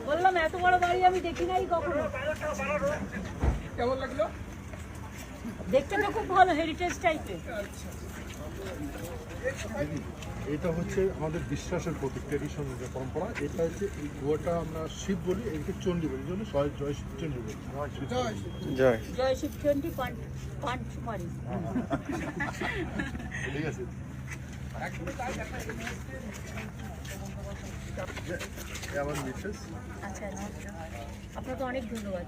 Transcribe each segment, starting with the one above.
বললাম এত বড় বাড়ি আমি দেখি নাই কখনো। কেমন লাগলো? দেখতে তো খুব ভালো, হেরিটেজ টাইপের। এটা হচ্ছে আমাদের বিশ্বাসের প্রতীক, ট্রেডিশন যে পরম্পরা। এটা হচ্ছে এই গুহাটা আমরা শিব বলি, এটাকে চণ্ডী বলি, জন্য জয় শিব চণ্ডী বলি। জয় জয় শিব চণ্ডী পাঁচ মারি। ঠিক আছে। আমার মিসেস। আচ্ছা, আপনাকে অনেক ধন্যবাদ।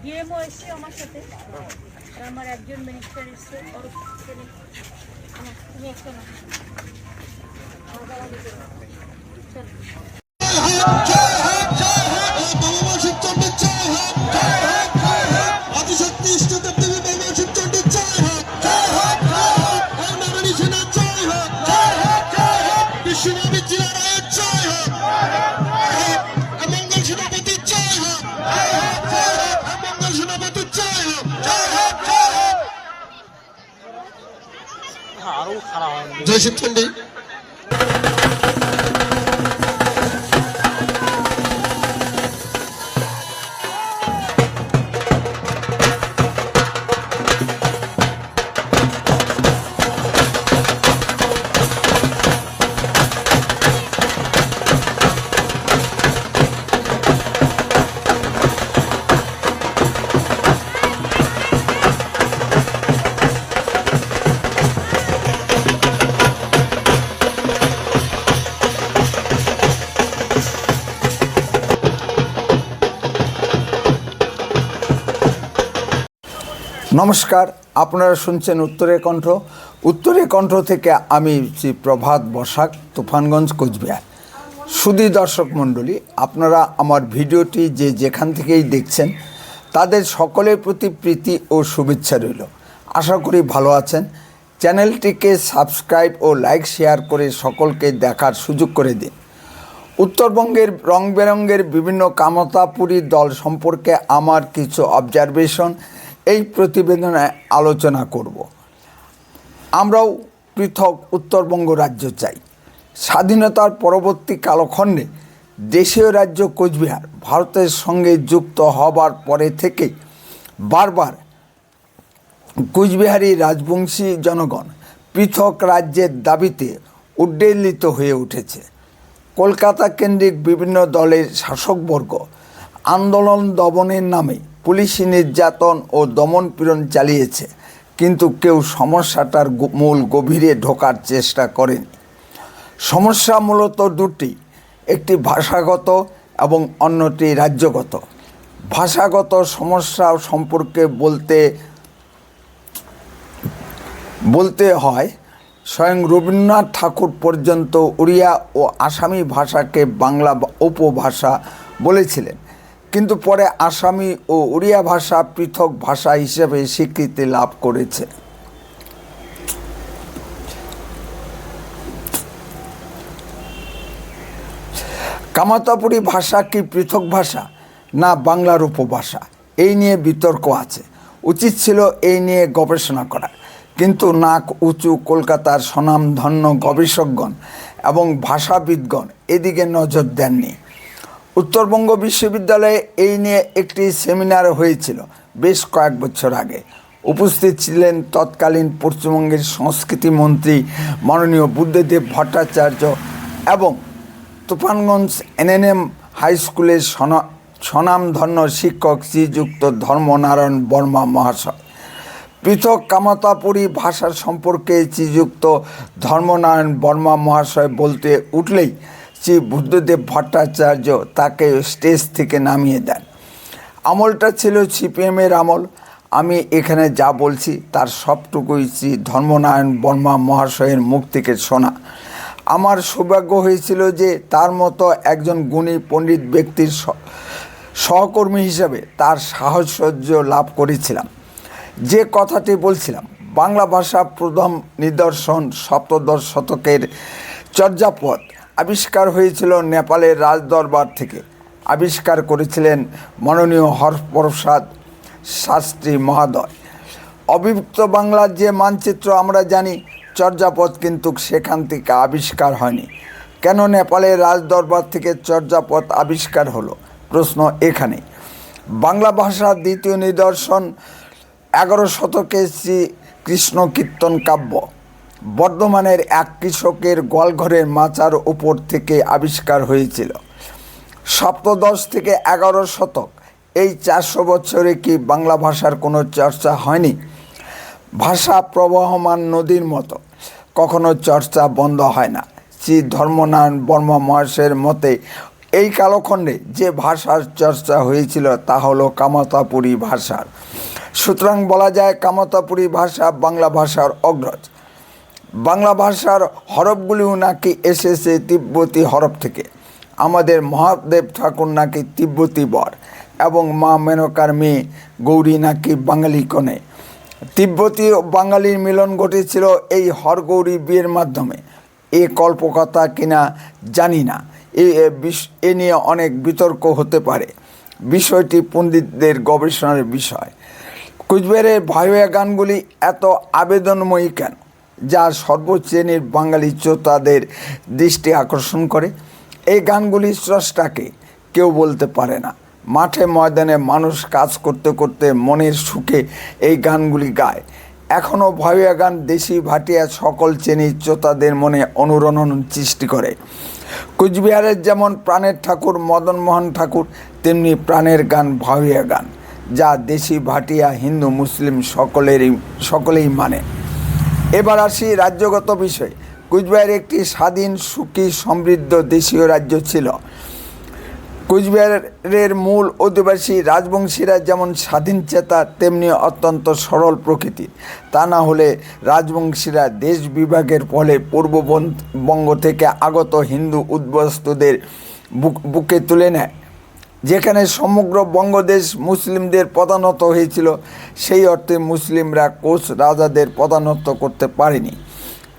ডিএমও এসছে আমার সাথে, আর আমার একজন মিনিস্টার এসছে। তুমি একটা না জয় শিব চণ্ডী। নমস্কার, আপনারা শুনছেন উত্তরের কণ্ঠ। উত্তরের কণ্ঠ থেকে আমি শ্রী প্রভাত বসাক, তুফানগঞ্জ, কোচবিহার। সুধী দর্শক মণ্ডলী, আপনারা আমার ভিডিওটি যেখান থেকেই দেখছেন তাদের সকলের প্রতি প্রীতি ও শুভেচ্ছা রইল। আশা করি ভালো আছেন। চ্যানেলটিকে সাবস্ক্রাইব ও লাইক শেয়ার করে সকলকে দেখার সুযোগ করে দিন। উত্তরবঙ্গের রং বেরঙের বিভিন্ন কামতাপুরী দল সম্পর্কে আমার কিছু অবজারভেশন এই প্রতিবেদনে আলোচনা করব। আমরাও পৃথক উত্তরবঙ্গ রাজ্য চাই। স্বাধীনতার পরবর্তী কালখণ্ডে দেশীয় রাজ্য কোচবিহার ভারতের সঙ্গে যুক্ত হবার পরে থেকে বারবার কোচবিহারি রাজবংশী জনগণ পৃথক রাজ্যের দাবিতে উদ্বেলিত হয়ে উঠেছে। কলকাতা কেন্দ্রিক বিভিন্ন দলের শাসকবর্গ আন্দোলন দমনের নামে পুলিশি নির্যাতন ও দমনপীড়ন চালিয়েছে, কিন্তু কেউ সমস্যাটার মূল গভীরে ঢোকার চেষ্টা করেনি। সমস্যা মূলত দুটি, একটি ভাষাগত এবং অন্যটি রাজ্যগত। ভাষাগত সমস্যা সম্পর্কে বলতে হয় স্বয়ং রবীন্দ্রনাথ ঠাকুর পর্যন্ত উড়িয়া ও আসামি ভাষাকে বাংলা উপভাষা বলেছিলেন, কিন্তু পরে আসামি ও উড়িয়া ভাষা পৃথক ভাষা হিসেবে স্বীকৃতি লাভ করেছে। কামাতাপুরী ভাষা কি পৃথক ভাষা না বাংলার উপভাষা, এই নিয়ে বিতর্ক আছে। উচিত ছিল এই নিয়ে গবেষণা করা, কিন্তু নাক উঁচু কলকাতার স্বনামধন্য গবেষকগণ এবং ভাষাবিদগণ এদিকে নজর দেননি। উত্তরবঙ্গ বিশ্ববিদ্যালয়ে এই নিয়ে একটি সেমিনার হয়েছিল বেশ কয়েক বছর আগে। উপস্থিত ছিলেন তৎকালীন পশ্চিমবঙ্গের সংস্কৃতি মন্ত্রী মাননীয় বুদ্ধদেব ভট্টাচার্য এবং তুফানগঞ্জ এনএনএম হাই স্কুলের স্বনামধন্য শিক্ষক শ্রীযুক্ত ধর্মনারায়ণ বর্মা মহাশয়। পৃথক কামাতাপুরী ভাষার সম্পর্কে শ্রীযুক্ত ধর্মনারায়ণ বর্মা মহাশয় বলতে উঠলেই শ্রী বুদ্ধদেব ভট্টাচার্য তাকে স্টেজ থেকে নামিয়ে দেন। আমলটা ছিল সিপিএমের আমল। আমি এখানে যা বলছি তার সবটুকুই শ্রী ধর্মনারায়ণ বর্মা মহাশয়ের মুখ থেকে শোনা। আমার সৌভাগ্য হয়েছিল যে তার মতো একজন গুণী পণ্ডিত ব্যক্তির সহকর্মী হিসাবে তার সাহচর্য লাভ করেছিলাম। যে কথাটি বলছিলাম, বাংলা ভাষা প্রথম নিদর্শন সপ্তদশ শতকের চর্যাপদ আবিষ্কার হয়েছিল নেপালের রাজদরবার থেকে। আবিষ্কার করেছিলেন মাননীয় হরপ্রসাদ শাস্ত্রী মহোদয়। অবিভক্ত বাংলার যে মানচিত্র আমরা জানি, চর্যাপদ কিন্তু সেখান থেকে আবিষ্কার হয়নি। কেন নেপালের রাজদরবার থেকে চর্যাপদ আবিষ্কার হলো? প্রশ্ন এখানে। বাংলা ভাষার দ্বিতীয় নিদর্শন 11 শতকে শ্রী কৃষ্ণ কীর্তন কাব্য বর্ধমানের এক কৃষকের গোয়ালঘরের মাচার উপর থেকে আবিষ্কার হয়েছিল। সপ্তদশ থেকে 11 শতক, এই 400 বছরে কি বাংলা ভাষার কোনো চর্চা হয়নি? ভাষা প্রবাহমান নদীর মতো, কখনো চর্চা বন্ধ হয় না। শ্রী ধর্মনারায়ণ বর্মা মহাশয়ের মতে এই কালখণ্ডে যে ভাষার চর্চা হয়েছিল তা হলো কামতাপুরী ভাষার। সুতরাং বলা যায় কামতাপুরী ভাষা বাংলা ভাষার অগ্রজ। বাংলা ভাষার হরফগুলিও নাকি এসেছে তিব্বতী হরফ থেকে। আমাদের মহাদেব ঠাকুর নাকি তিব্বতী বর এবং মা মেনকার মেয়ে গৌরী নাকি বাঙালি কনে। তিব্বতী ও বাঙালির মিলন ঘটেছিল এই হরগৌরী বিয়ের মাধ্যমে। এ কল্পকথা কিনা জানি না, এ নিয়ে অনেক বিতর্ক হতে পারে। বিষয়টি পণ্ডিতদের গবেষণার বিষয়। কুচবিহারের ভাইয়া গানগুলি এত আবেদনময়ী কেন, যা সর্বশ্রেণীর বাঙালি শ্রোতাদের দৃষ্টি আকর্ষণ করে? এই গানগুলি স্রষ্টাকে কেউ বলতে পারে না। মাঠে ময়দানে মানুষ কাজ করতে করতে মনের সুখে এই গানগুলি গায়। এখনও ভাইয়া গান দেশি ভাটিয়া সকল শ্রেণীর শ্রোতাদের মনে অনুরণন সৃষ্টি করে। কুচবিহারের যেমন প্রাণের ঠাকুর মদনমোহন ঠাকুর, তেমনি প্রাণের গান ভাইয়া গান, যা দেশি ভাটিয়া হিন্দু মুসলিম সকলেই মানে। এবার আসি রাজ্যগত বিষয়। কুচবিহার একটি স্বাধীন সুখী সমৃদ্ধ দেশীয় রাজ্য ছিল। কুচবিহারের মূল অধিবাসী রাজবংশীরা যেমন স্বাধীন চেতা তেমনি অত্যন্ত সরল প্রকৃতির। তা না হলে রাজবংশীরা দেশ বিভাগের ফলে পূর্ববঙ্গ থেকে আগত হিন্দু উদ্বাস্তুদের বুকে তুলে নেয়। যেখানে সমগ্র বঙ্গদেশ মুসলিমদের প্রধানত হয়েছিল, সেই অর্থে মুসলিমরা কোচ রাজাদের প্রধানত্ব করতে পারেনি।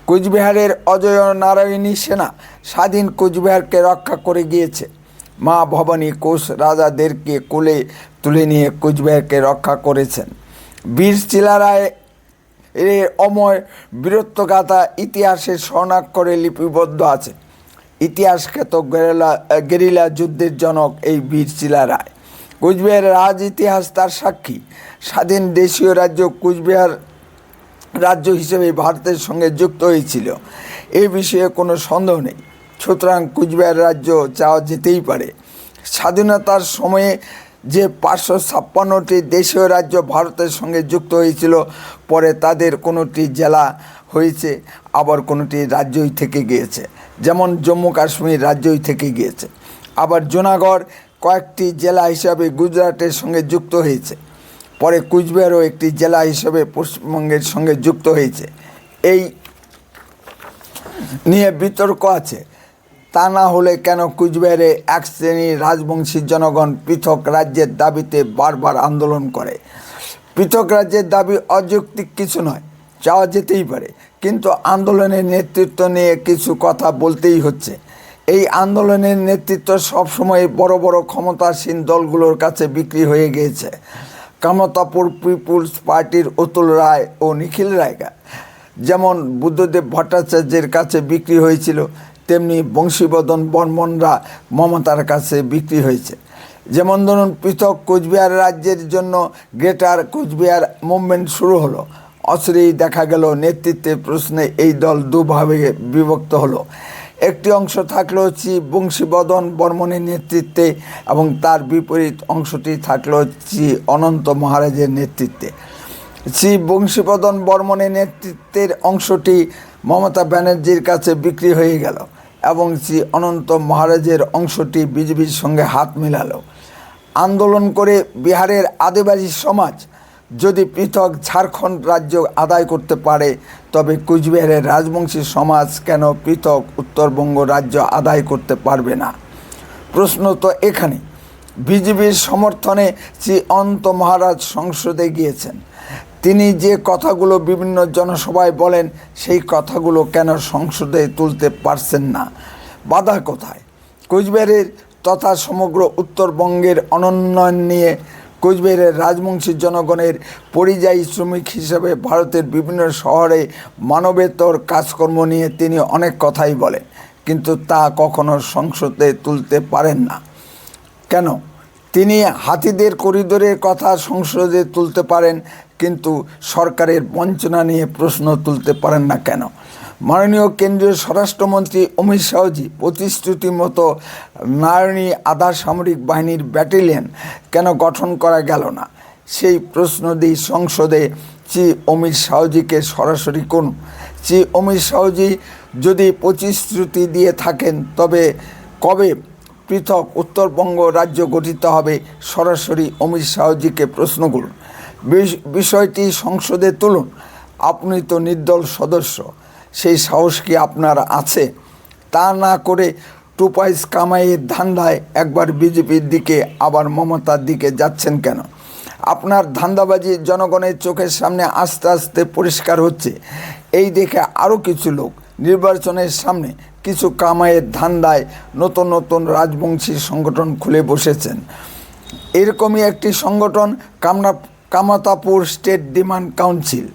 কুচবিহারের অজয় নারায়ণী সেনা স্বাধীন কুচবিহারকে রক্ষা করে গিয়েছে। মা ভবানী কোচ রাজাদেরকে কোলে তুলে নিয়ে কুচবিহারকে রক্ষা করেছেন। বীর চিলারায় এর অময় বীরত্বগাথা ইতিহাসে স্বর্ণাক্ষরে লিপিবদ্ধ আছে। ইতিহাসখ্যাত গেরিলা যুদ্ধের জনক এই বীর চিলারায়। কুচবিহারের রাজ ইতিহাস তার সাক্ষী। স্বাধীন দেশীয় রাজ্য কুচবিহার রাজ্য হিসেবে ভারতের সঙ্গে যুক্ত হয়েছিল, এ বিষয়ে কোনো সন্দেহ নেই। সুতরাং কুচবিহার রাজ্য চাওয়া যেতেই পারে। স্বাধীনতার সময়ে যে 556টি দেশীয় রাজ্য ভারতের সঙ্গে যুক্ত হয়েছিল, পরে তাদের কোনোটি জেলা হয়েছে, আবার কোনোটি রাজ্যই থেকে গিয়েছে। যেমন জম্মু কাশ্মীর রাজ্যই থেকে গিয়েছে। আবার জুনাগড় কয়েকটি জেলা হিসাবে গুজরাটের সঙ্গে যুক্ত হয়েছে। পরে কুচবিহারও একটি জেলা হিসেবে পশ্চিমবঙ্গের সঙ্গে যুক্ত হয়েছে। এই নিয়ে বিতর্ক আছে। তা না হলে কেন কুচবিহারে এক শ্রেণীর রাজবংশী জনগণ পৃথক রাজ্যের দাবিতে বারবার আন্দোলন করে? পৃথক রাজ্যের দাবি অযৌক্তিক কিছু নয়, চাওয়া যেতেই পারে, কিন্তু আন্দোলনের নেতৃত্ব নিয়ে কিছু কথা বলতেই হচ্ছে। এই আন্দোলনের নেতৃত্ব সবসময় বড় বড় ক্ষমতাসীন দলগুলোর কাছে বিক্রি হয়ে গিয়েছে। কামতাপুর পিপুলস পার্টির অতুল রায় ও নিখিল রায়গা যেমন বুদ্ধদেব ভট্টাচার্যের কাছে বিক্রি হয়েছিল, তেমনি বংশীবদন বর্মনরা মমতার কাছে বিক্রি হয়েছে। যেমন ধরুন, পৃথক কুচবিহার রাজ্যের জন্য গ্রেটার কুচবিহার মুভমেন্ট শুরু হলো। অচিরেই দেখা গেল নেতৃত্বের প্রশ্নে এই দল দুভাবে বিভক্ত হলো। একটি অংশ থাকলো শ্রী বংশীবদন বর্মনের নেতৃত্বে এবং তার বিপরীত অংশটি থাকলো শ্রী অনন্ত মহারাজের নেতৃত্বে। শ্রী বংশীবদন বর্মনের নেতৃত্বের অংশটি মমতা ব্যানার্জির কাছে বিক্রি হয়ে গেল এবং শ্রী অনন্ত মহারাজের অংশটি বিজেপির সঙ্গে হাত মেলালো। আন্দোলন করে বিহারের আদিবাসী সমাজ যদি পৃথক ঝাড়খণ্ড রাজ্য আদায় করতে পারে, তবে কুচবিহারের রাজবংশী সমাজ কেন পৃথক উত্তরবঙ্গ রাজ্য আদায় করতে পারবে না? প্রশ্ন তো এখানে। বিজেপির সমর্থনে শ্রী অনন্ত মহারাজ সংসদে গিয়েছেন। তিনি যে কথাগুলো বিভিন্ন জনসভায় বলেন, সেই কথাগুলো কেন সংসদে তুলতে পারছেন না? বাধা কোথায়? কুচবিহারের তথা সমগ্র উত্তরবঙ্গের অনুন্নয়ন নিয়ে কোচবিহারের রাজবংশী জনগণের পরিযায়ী শ্রমিক হিসেবে ভারতের বিভিন্ন শহরে মানবেতর কাজকর্ম নিয়ে তিনি অনেক কথাই বলেন, কিন্তু তা কখনো সংসদে তুলতে পারেন না। কেন? তিনি হাতিদের করিডোরের কথা সংসদে তুলতে পারেন, কিন্তু সরকারের বঞ্চনা নিয়ে প্রশ্ন তুলতে পারেন না কেন? মাননীয় কেন্দ্রীয় স্বরাষ্ট্রমন্ত্রী অমিত শাহজি প্রতিশ্রুতি মতো নারায়ণী আধা সামরিক বাহিনীর ব্যাটালিয়ন কেন গঠন করা গেল না? সেই প্রশ্ন দিই সংসদে অমিত শাহজিকে সরাসরি করুন। অমিত শাহজি যদি প্রতিশ্রুতি দিয়ে থাকেন, তবে কবে পৃথক উত্তরবঙ্গ রাজ্য গঠিত হবে? সরাসরি অমিত শাহজিকে প্রশ্ন করুন, বিষয়টি সংসদে তুলুন। আপনি তো নির্দল সদস্য, সেই সাহস কি আপনার আছে? তা না করে টুপাইস কামাইয়ের ধান্দায় একবার বিজেপির দিকে আবার মমতার দিকে যাচ্ছেন কেন? আপনার ধান্দাবাজি জনগণের চোখের সামনে আস্তে আস্তে পরিষ্কার হচ্ছে। এই দেখে আরও কিছু লোক নির্বাচনের সামনে কিছু কামাইয়ের ধান্দায় নতুন নতুন রাজবংশী সংগঠন খুলে বসেছেন। এরকমই একটি সংগঠন কামাতাপুর স্টেট ডিমান্ড কাউন্সিল।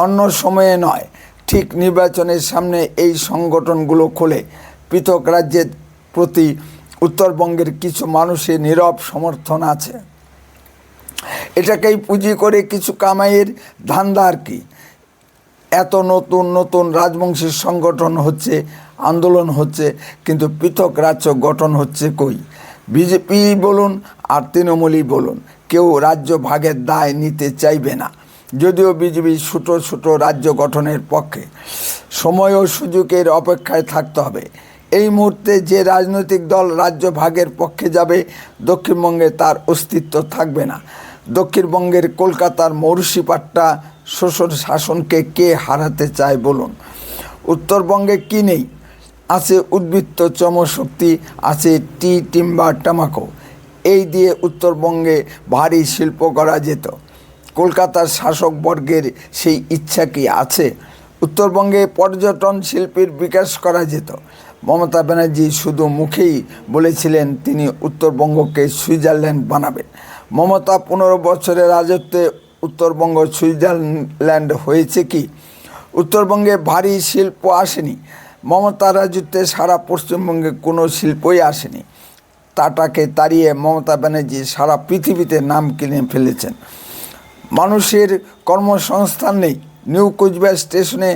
অন্য সময়ে নয়, ঠিক নির্বাচনের সামনে এই সংগঠনগুলো খোলে। পৃথক রাজ্যের প্রতি উত্তরবঙ্গের কিছু মানুষের নীরব সমর্থন আছে। এটাকেই পুঁজি করে কিছু কামাইয়ের ধান্দা আর কি। এত নতুন নতুন রাজবংশী সংগঠন হচ্ছে, আন্দোলন হচ্ছে, কিন্তু পৃথক রাজ্য গঠন হচ্ছে কই? বিজেপি বলুন আর তৃণমূলই বলুন, কেউ রাজ্য ভাগের দায় নিতে চাইবে না। যদিও বিজেপি ছোট ছোট রাজ্য গঠনের পক্ষে। সময় ও সুযোগের অপেক্ষায় থাকতে হবে। এই মুহূর্তে যে রাজনৈতিক দল রাজ্য ভাগের পক্ষে যাবে, দক্ষিণবঙ্গে তার অস্তিত্ব থাকবে না। দক্ষিণবঙ্গের কলকাতার মৌরসিপাট্টা শোষণ শাসনকে কে হারাতে চায় বলুন? উত্তরবঙ্গে কি নেই? আছে উদ্বৃত্ত চমশক্তি, আছে টিম্বার তামাকো। এই দিয়ে উত্তরবঙ্গে ভারী শিল্প করা যেত। কলকাতার শাসক বর্গের সেই ইচ্ছা কি আছে? উত্তরবঙ্গে পর্যটন শিল্পের বিকাশ করা যেত। মমতা ব্যানার্জি শুধু মুখেই বলেছিলেন তিনি উত্তরবঙ্গকে সুইজারল্যান্ড বানাবেন। মমতা 15 বছরের রাজত্বে উত্তরবঙ্গ সুইজারল্যান্ড হয়েছে কি? উত্তরবঙ্গে ভারী শিল্প আসেনি। মমতা রাজত্বে সারা পশ্চিমবঙ্গে কোনো শিল্পই আসেনি। টাটাকে তাড়িয়ে মমতা ব্যানার্জি সারা পৃথিবীতে নাম কিনে ফেলেছেন। মানুষের কর্মসংস্থান নেই। নিউ কোচবিহার স্টেশনে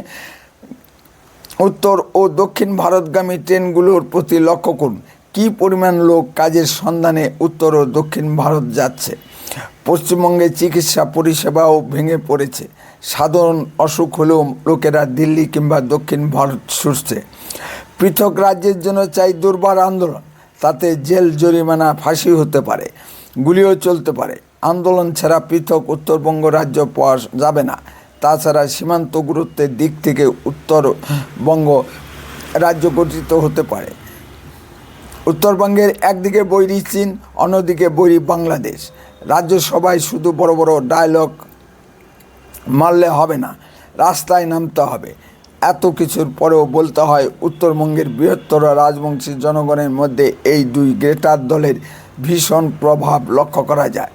উত্তর ও দক্ষিণ ভারতগামী ট্রেনগুলোর প্রতি লক্ষ্য করুন। কী পরিমাণ লোক কাজের সন্ধানে উত্তর ও দক্ষিণ ভারত যাচ্ছে। পশ্চিমবঙ্গে চিকিৎসা পরিষেবাও ভেঙে পড়েছে। সাধারণ অসুখ হলেও লোকেরা দিল্লি কিংবা দক্ষিণ ভারত ছুটছে। পৃথক রাজ্যের জন্য চাই দুর্বার আন্দোলন। তাতে জেল, জরিমানা, ফাঁসি হতে পারে, গুলিও চলতে পারে। আন্দোলন ছাড়া পৃথক উত্তরবঙ্গ রাজ্য পাওয়া যাবে না। তাছাড়া সীমান্ত গুরুত্বের দিক থেকে উত্তরবঙ্গ রাজ্য গঠিত হতে পারে। উত্তরবঙ্গের একদিকে বৈরী চীন, অন্যদিকে বৈরী বাংলাদেশ। রাজ্যসভায় শুধু বড় বড় ডায়লগ মারলে হবে না, রাস্তায় নামতে হবে। এত কিছুর পরেও বলতে হয় উত্তরবঙ্গের বৃহত্তর রাজবংশী জনগণের মধ্যে এই দুই গ্রেটার দলের ভীষণ প্রভাব লক্ষ্য করা যায়।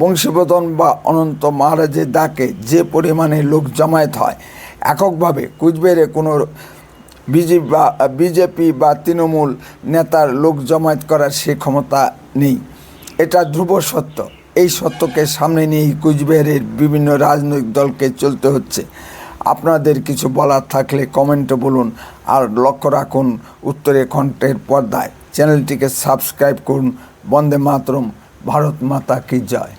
বংশীবদন বা অনন্ত মহারাজের ডাকে যে পরিমাণে লোক জমায়েত হয়, এককভাবে কুচবিহারে কোনো বিজেপি বা তৃণমূল নেতার লোক জমায়েত করার সে ক্ষমতা নেই। এটা ধ্রুব সত্য। এই সত্যকে সামনে নিয়েই কুচবিহারের বিভিন্ন রাজনৈতিক দলকে চলতে হচ্ছে। আপনাদের কিছু বলার থাকলে কমেন্টে বলুন, আর লক্ষ্য রাখুন উত্তরে কণ্ঠের পর্দায়। চ্যানেলটিকে সাবস্ক্রাইব করুন। বন্দে মাতরম। ভারত মাতা কি জয়।